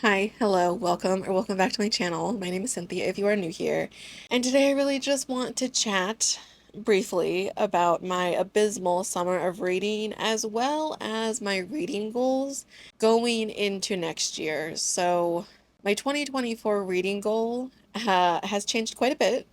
Hi, hello, welcome, or welcome back to my channel. My name is Cynthia if you are new here. And today I really just want to chat briefly about my abysmal summer of reading as well as my reading goals going into next year. So my 2024 reading goal has changed quite a bit.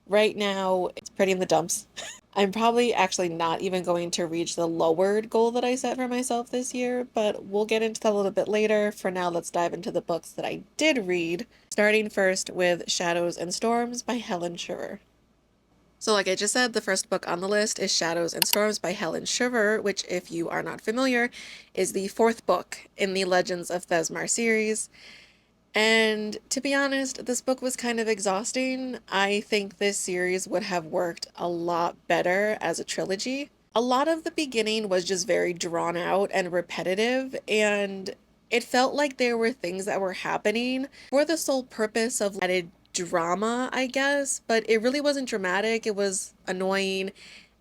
Right now, it's pretty in the dumps. I'm probably actually not even going to reach the lowered goal that I set for myself this year, but we'll get into that a little bit later. For now, let's dive into the books that I did read, starting first with Shadows and Storms by Helen Shiver. So like I just said, the first book on the list is Shadows and Storms by Helen Shiver, which, if you are not familiar, is the fourth book in the Legends of Thesmar series. And to be honest, this book was kind of exhausting. I think this series would have worked a lot better as a trilogy. A lot of the beginning was just very drawn out and repetitive, and it felt like there were things that were happening for the sole purpose of added drama, I guess, but it really wasn't dramatic. It was annoying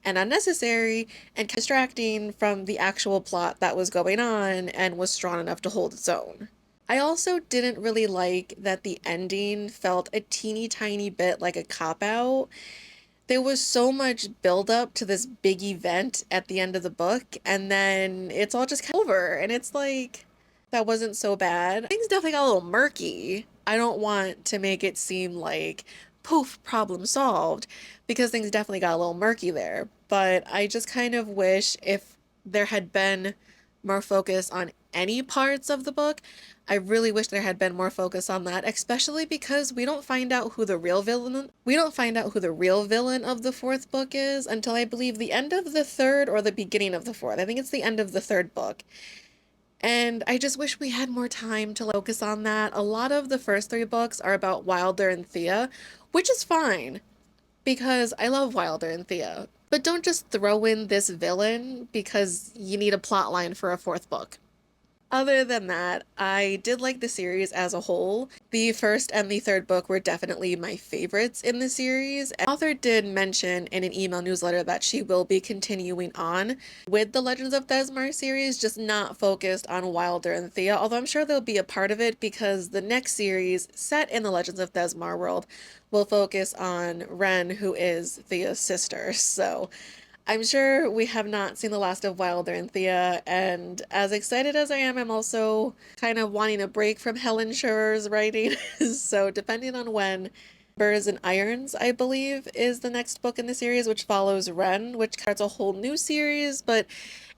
and unnecessary and distracting from the actual plot that was going on and was strong enough to hold its own. I also didn't really like that the ending felt a teeny tiny bit like a cop-out. There was so much build-up to this big event at the end of the book, and then it's all just over, and it's like, that wasn't so bad. Things definitely got a little murky. I don't want to make it seem like, poof, problem solved, because things definitely got a little murky there. But I just kind of wish if there had been more focus on any parts of the book. I really wish there had been more focus on that, especially because we don't find out who the real villain of the fourth book is until I believe the end of the third or the beginning of the fourth. I think it's the end of the third book. And I just wish we had more time to focus on that. A lot of the first three books are about Wilder and Thea, which is fine because I love Wilder and Thea. But don't just throw in this villain because you need a plot line for a fourth book. Other than that, I did like the series as a whole. The first and the third book were definitely my favorites in the series. The author did mention in an email newsletter that she will be continuing on with the Legends of Thesmar series, just not focused on Wilder and Thea, although I'm sure they'll be a part of it because the next series, set in the Legends of Thesmar world, will focus on Ren, who is Thea's sister. So I'm sure we have not seen the last of Wilder and Thea, and as excited as I am, I'm also kind of wanting a break from Helen Shirer's writing. So depending on when Burrs and Irons, I believe, is the next book in the series, which follows Ren, which starts a whole new series, but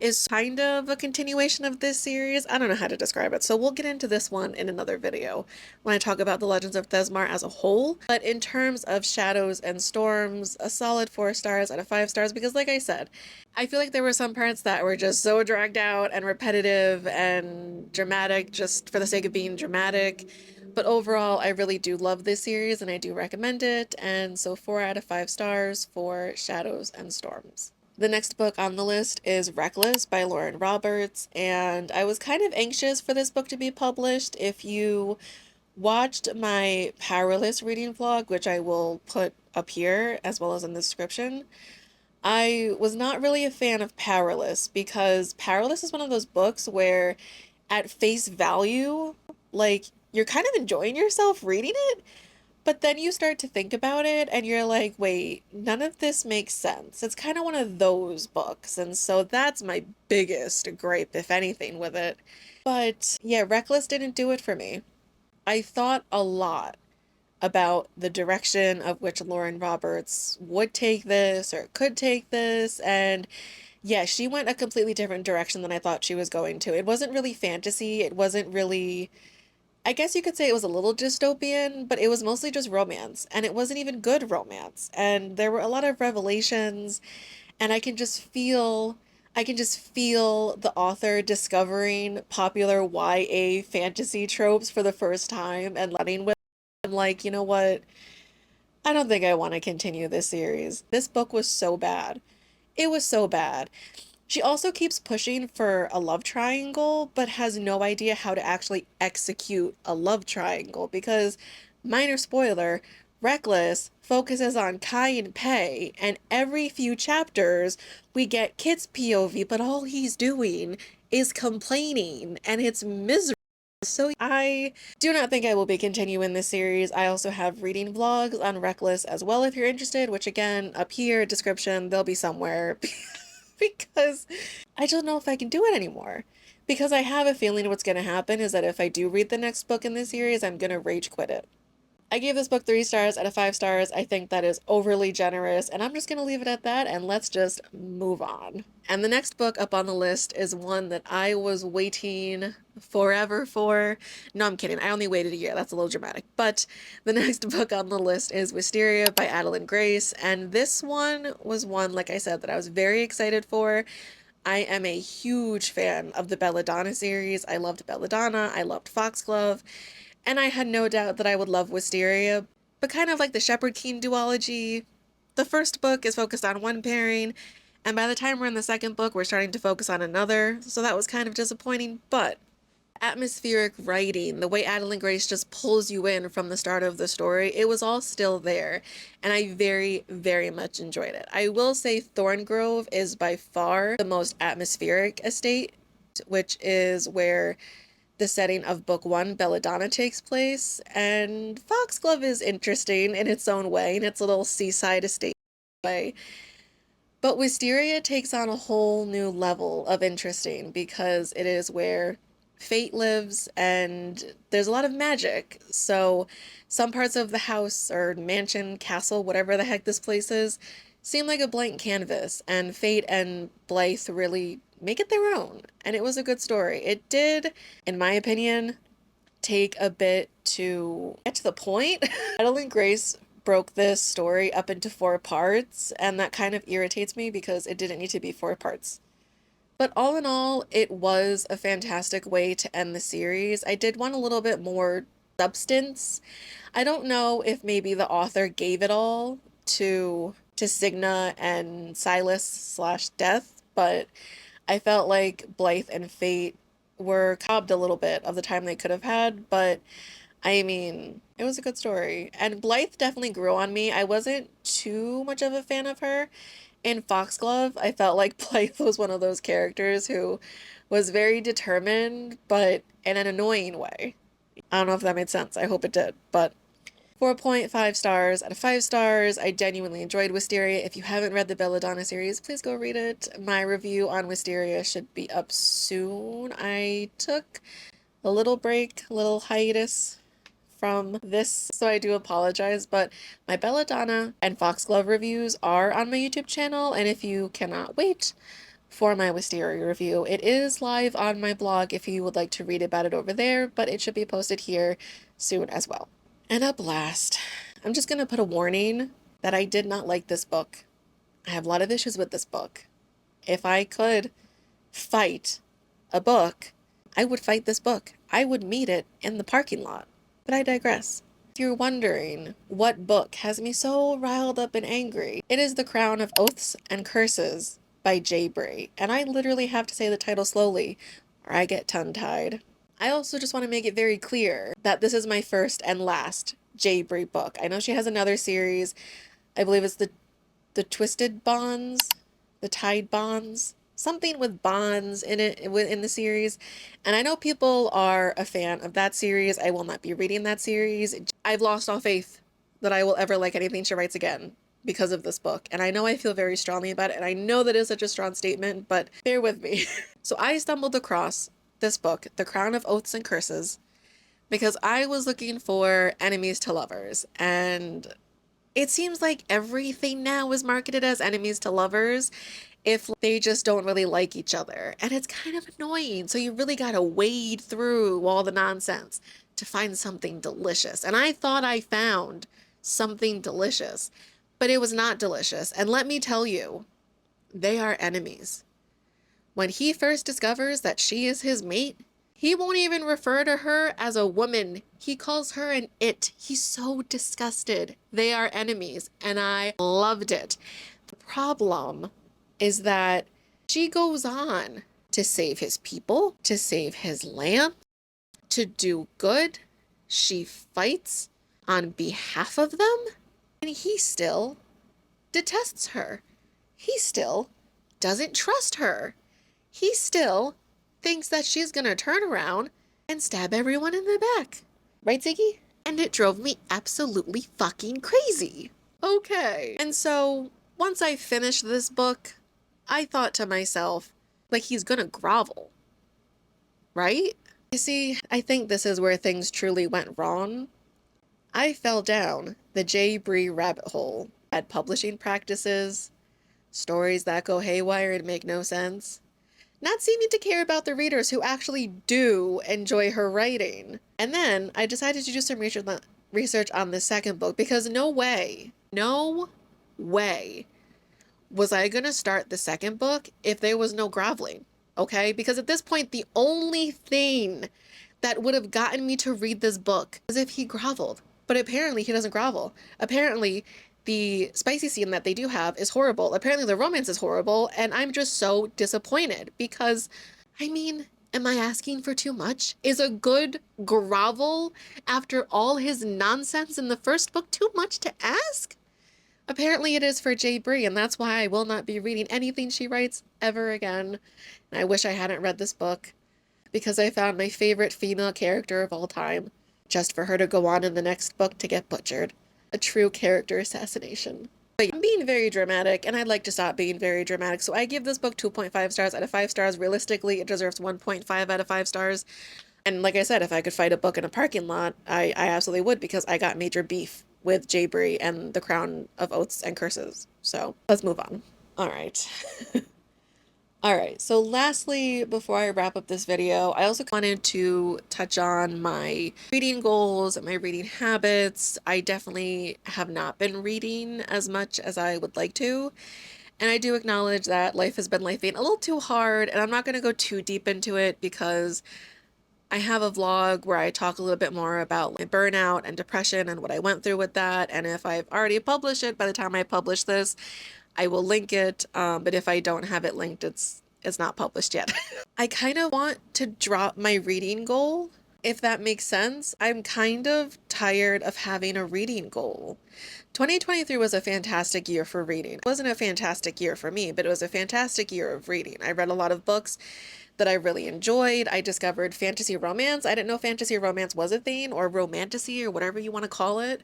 is kind of a continuation of this series. I don't know how to describe it, so we'll get into this one in another video when I talk about the Legends of Thesmar as a whole. But in terms of Shadows and Storms, a solid 4 stars out of 5 stars, because like I said, I feel like there were some parts that were just so dragged out and repetitive and dramatic just for the sake of being dramatic. But overall, I really do love this series and I do recommend it. And so 4 out of 5 stars for Shadows and Storms. The next book on the list is Reckless by Lauren Roberts, and I was kind of anxious for this book to be published. If you watched my Powerless reading vlog, which I will put up here as well as in the description, I was not really a fan of Powerless because Powerless is one of those books where at face value, like, you're kind of enjoying yourself reading it, but then you start to think about it and you're like, wait, none of this makes sense. It's kind of one of those books. And so that's my biggest gripe, if anything, with it. But yeah, Reckless didn't do it for me. I thought a lot about the direction of which Lauren Roberts would take this or could take this. And yeah, she went a completely different direction than I thought she was going to. It wasn't really fantasy. It wasn't really, I guess you could say it was a little dystopian, but it was mostly just romance, and it wasn't even good romance. And there were a lot of revelations, and I can just feel the author discovering popular YA fantasy tropes for the first time and letting with. I'm like, you know what? I don't think I want to continue this series. This book was so bad. It was so bad. She also keeps pushing for a love triangle, but has no idea how to actually execute a love triangle because, minor spoiler, Reckless focuses on Kai and Pei, and every few chapters we get Kit's POV, but all he's doing is complaining, and it's miserable. So I do not think I will be continuing this series. I also have reading vlogs on Reckless as well if you're interested, which again, up here, description, they'll be somewhere because I don't know if I can do it anymore. Because I have a feeling what's going to happen is that if I do read the next book in this series, I'm going to rage quit it. I gave this book 3 stars out of 5 stars. I think that is overly generous, and I'm just going to leave it at that, and let's just move on. And the next book up on the list is one that I was waiting forever for. No, I'm kidding. I only waited a year. That's a little dramatic. But the next book on the list is Wisteria by Adeline Grace, and this one was one, like I said, that I was very excited for. I am a huge fan of the Belladonna series. I loved Belladonna. I loved Foxglove. And I had no doubt that I would love Wisteria, but kind of like the Shepherd Keen duology, the first book is focused on one pairing, and by the time we're in the second book, we're starting to focus on another, so that was kind of disappointing, but atmospheric writing, the way Adeline Grace just pulls you in from the start of the story, it was all still there, and I very, very much enjoyed it. I will say Thorngrove is by far the most atmospheric estate, which is where the setting of book one, Belladonna, takes place, and Foxglove is interesting in its own way, in its little seaside estate way. But Wisteria takes on a whole new level of interesting because it is where fate lives and there's a lot of magic. So some parts of the house or mansion, castle, whatever the heck this place is, seem like a blank canvas, and Fate and Blythe really make it their own. And it was a good story. It did, in my opinion, take a bit to get to the point. Adeline Grace broke this story up into 4 parts, and that kind of irritates me because it didn't need to be 4 parts. But all in all, it was a fantastic way to end the series. I did want a little bit more substance. I don't know if maybe the author gave it all to Signa and Silas slash Death, but I felt like Blythe and Fate were cobbed a little bit of the time they could have had, but I mean, it was a good story. And Blythe definitely grew on me. I wasn't too much of a fan of her. In Foxglove, I felt like Blythe was one of those characters who was very determined, but in an annoying way. I don't know if that made sense. I hope it did. But 4.5 stars out of 5 stars. I genuinely enjoyed Wisteria. If you haven't read the Belladonna series, please go read it. My review on Wisteria should be up soon. I took a little break, a little hiatus from this, so I do apologize, but my Belladonna and Foxglove reviews are on my YouTube channel, and if you cannot wait for my Wisteria review, it is live on my blog if you would like to read about it over there, but it should be posted here soon as well. And at last, I'm just gonna put a warning that I did not like this book. I have a lot of issues with this book. If I could fight a book, I would fight this book. I would meet it in the parking lot. But I digress. If you're wondering what book has me so riled up and angry, it is The Crown of Oaths and Curses by Jay Bray. And I literally have to say the title slowly or I get tongue-tied. I also just want to make it very clear that this is my first and last Jay Bray book. I know she has another series. I believe it's the Twisted Bonds, the Tide Bonds, something with bonds in it in the series. And I know people are a fan of that series. I will not be reading that series. I've lost all faith that I will ever like anything she writes again because of this book. And I know I feel very strongly about it. And I know that is such a strong statement, but bear with me. So I stumbled across this book, The Crown of Oaths and Curses, because I was looking for enemies to lovers. And it seems like everything now is marketed as enemies to lovers if they just don't really like each other. And it's kind of annoying. So you really gotta wade through all the nonsense to find something delicious. And I thought I found something delicious, but it was not delicious. And let me tell you, they are enemies. When he first discovers that she is his mate, he won't even refer to her as a woman. He calls her an it. He's so disgusted. They are enemies, and I loved it. The problem is that she goes on to save his people, to save his land, to do good. She fights on behalf of them, and he still detests her. He still doesn't trust her. He still thinks that she's gonna turn around and stab everyone in the back. Right, Ziggy? And it drove me absolutely fucking crazy. Okay. And so, once I finished this book, I thought to myself, like, he's gonna grovel, right? You see, I think this is where things truly went wrong. I fell down the J. Bree rabbit hole at publishing practices, stories that go haywire and make no sense, not seeming to care about the readers who actually do enjoy her writing. And then I decided to do some research on the second book because no way was I gonna start the second book if there was no groveling, okay? Because at this point, the only thing that would have gotten me to read this book was if he groveled. But apparently he doesn't grovel. Apparently the spicy scene that they do have is horrible. Apparently the romance is horrible, and I'm just so disappointed because, I mean, am I asking for too much? Is a good grovel after all his nonsense in the first book too much to ask? Apparently it is for J. Bree, and that's why I will not be reading anything she writes ever again. And I wish I hadn't read this book, because I found my favorite female character of all time, just for her to go on in the next book to get butchered. A true character assassination. But I'm being very dramatic, and I'd like to stop being very dramatic, so I give this book 2.5 stars out of 5 stars. Realistically, it deserves 1.5 out of 5 stars. And like I said, if I could fight a book in a parking lot, I absolutely would, because I got major beef with J. Bree and the Crown of Oaths and Curses. So let's move on. All right. All right. So lastly, before I wrap up this video, I also wanted to touch on my reading goals and my reading habits. I definitely have not been reading as much as I would like to. And I do acknowledge that life has been lifing a little too hard, and I'm not going to go too deep into it because I have a vlog where I talk a little bit more about my burnout and depression and what I went through with that. And if I've already published it by the time I publish this, I will link it. But if I don't have it linked, it's not published yet. I kind of want to drop my reading goal, if that makes sense. I'm kind of tired of having a reading goal. 2023 was a fantastic year for reading. It wasn't a fantastic year for me, but it was a fantastic year of reading. I read a lot of books that I really enjoyed. I discovered fantasy romance. I didn't know fantasy romance was a thing, or romantasy, or whatever you want to call it.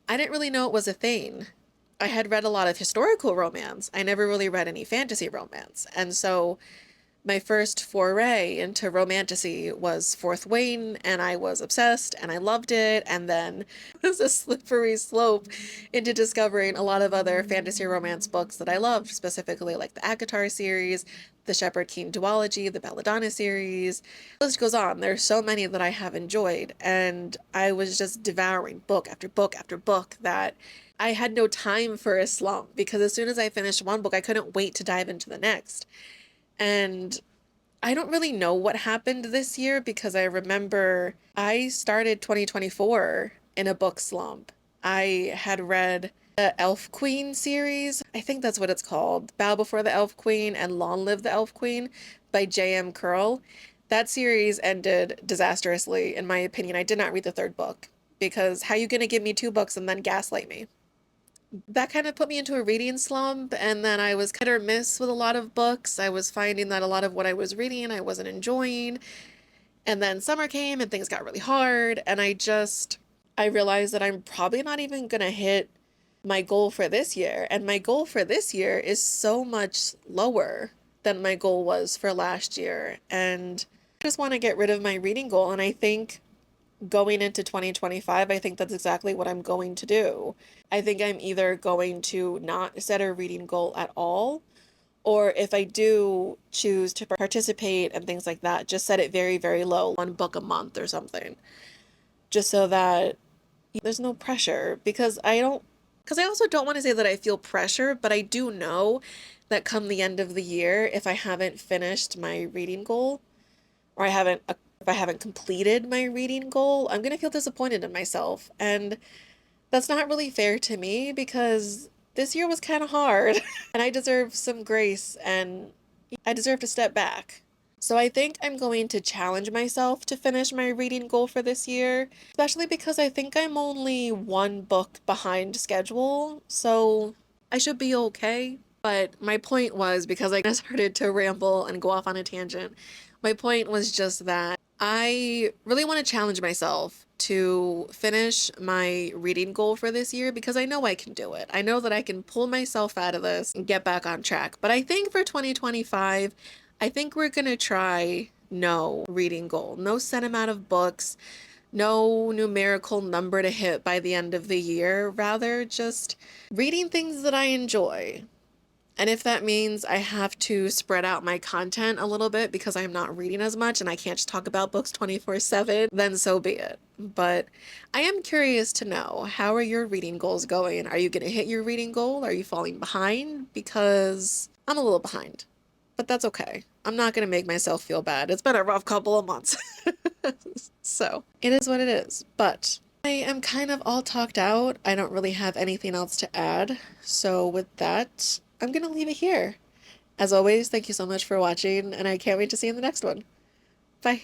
I didn't really know it was a thing. I had read a lot of historical romance. I never really read any fantasy romance. And so my first foray into romantasy was Fourth Wayne, and I was obsessed and I loved it. And then it was a slippery slope into discovering a lot of other fantasy romance books that I loved, specifically like the ACOTAR series, the Shepherd King duology, the Belladonna series. The list goes on. There's so many that I have enjoyed, and I was just devouring book after book after book that I had no time for a slump, because as soon as I finished one book, I couldn't wait to dive into the next. And I don't really know what happened this year, because I remember I started 2024 in a book slump. I had read the Elf Queen series. I think that's what it's called. Bow Before the Elf Queen and Long Live the Elf Queen by J.M. Curl. That series ended disastrously, in my opinion. I did not read the third book, because how you gonna give me 2 books and then gaslight me? That kind of put me into a reading slump, and then I was kind of miss with a lot of books. I was finding that a lot of what I was reading I wasn't enjoying. And then summer came and things got really hard, and I realized that I'm probably not even gonna hit my goal for this year. And my goal for this year is so much lower than my goal was for last year. And I just want to get rid of my reading goal, and I think going into 2025, I think that's exactly what I'm going to do. I think I'm either going to not set a reading goal at all, or if I do choose to participate and things like that, just set it very, very low, 1 book a month or something, just so that there's no pressure. Because I also don't want to say that I feel pressure, but I do know that come the end of the year, if I haven't finished my reading goal, or if I haven't completed my reading goal, I'm going to feel disappointed in myself. And that's not really fair to me, because this year was kind of hard and I deserve some grace, and I deserve to step back. So I think I'm going to challenge myself to finish my reading goal for this year, especially because I think I'm only 1 book behind schedule, so I should be okay. But my point was, because I started to ramble and go off on a tangent, my point was just that I really want to challenge myself to finish my reading goal for this year because I know I can do it. I know that I can pull myself out of this and get back on track. But I think for 2025, I think we're going to try no reading goal, no set amount of books, no numerical number to hit by the end of the year, rather just reading things that I enjoy. And if that means I have to spread out my content a little bit because I'm not reading as much and I can't just talk about books 24/7, then so be it. But I am curious to know, how are your reading goals going? Are you going to hit your reading goal? Are you falling behind? Because I'm a little behind, but that's okay. I'm not going to make myself feel bad. It's been a rough couple of months. So it is what it is. But I am kind of all talked out. I don't really have anything else to add. So with that, I'm gonna leave it here. As always, thank you so much for watching, and I can't wait to see you in the next one. Bye.